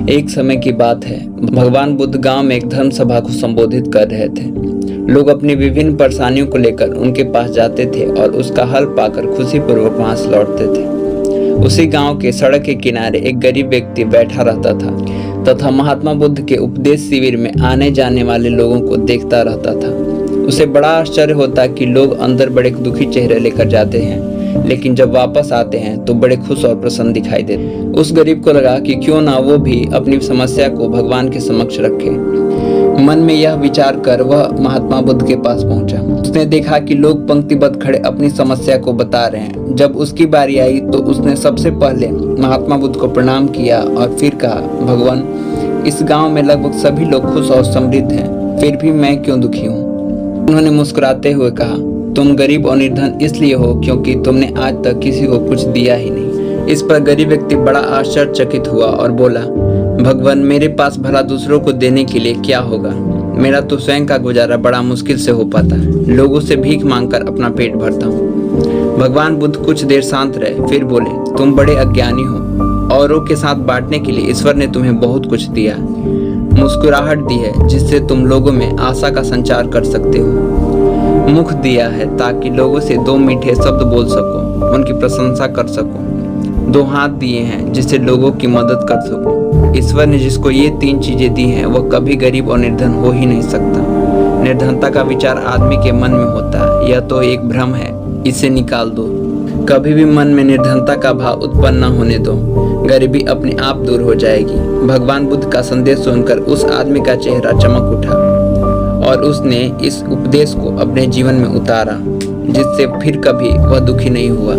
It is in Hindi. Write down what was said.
एक समय की बात है, भगवान बुद्ध गांव में एक धर्म सभा को संबोधित कर रहे थे। लोग अपनी विभिन्न परेशानियों को लेकर उनके पास जाते थे और उसका हल पाकर खुशीपूर्वक वहां से लौटते थे। उसी गांव के सड़क के किनारे एक गरीब व्यक्ति बैठा रहता था तथा महात्मा बुद्ध के उपदेश शिविर में आने जाने वाले लोगों को देखता रहता था। उसे बड़ा आश्चर्य होता कि लोग अंदर बड़े दुखी चेहरे लेकर जाते हैं, लेकिन जब वापस आते हैं तो बड़े खुश और प्रसन्न दिखाई देते। उस गरीब को लगा कि क्यों ना वो भी अपनी समस्या को भगवान के समक्ष रखे। मन में यह विचार कर वह महात्मा बुद्ध के पास पहुंचा। उसने देखा कि लोग पंक्तिबद्ध खड़े अपनी समस्या को बता रहे हैं। जब उसकी बारी आई तो उसने सबसे पहले महात्मा बुद्ध को प्रणाम किया और फिर कहा, भगवान, इस गांव में लगभग सभी लोग खुश और समृद्ध हैं, फिर भी मैं क्यों दुखी हूँ? उन्होंने मुस्कुराते हुए कहा, तुम गरीब और निर्धन इसलिए हो क्योंकि तुमने आज तक किसी को कुछ दिया ही नहीं। इस पर गरीब व्यक्ति बड़ा आश्चर्यचकित हुआ और बोला, भगवान, मेरे पास भला दूसरों को देने के लिए क्या होगा? मेरा तो स्वयं का गुजारा बड़ा मुश्किल से हो पाता है। लोगों से भीख मांगकर अपना पेट भरता हूँ। भगवान बुद्ध कुछ देर शांत रहे, फिर बोले, तुम बड़े अज्ञानी हो। औरों के साथ बांटने के लिए ईश्वर ने तुम्हें बहुत कुछ दिया, मुस्कुराहट दी है जिससे तुम लोगों में आशा का संचार कर सकते हो, मुख दिया है ताकि लोगों से दो मीठे शब्द बोल सको, उनकी प्रशंसा कर सको, दो हाथ दिए हैं जिससे लोगों की मदद कर सको। ईश्वर ने जिसको ये तीन चीजें दी हैं वह कभी गरीब और निर्धन हो ही नहीं सकता। निर्धनता का विचार आदमी के मन में होता है, यह तो एक भ्रम है, इसे निकाल दो। कभी भी मन में निर्धनता का भाव उत्पन्न न होने दो, गरीबी अपने आप दूर हो जाएगी। भगवान बुद्ध का संदेश सुनकर उस आदमी का चेहरा चमक उठा और उसने इस उपदेश को अपने जीवन में उतारा, जिससे फिर कभी वह दुखी नहीं हुआ।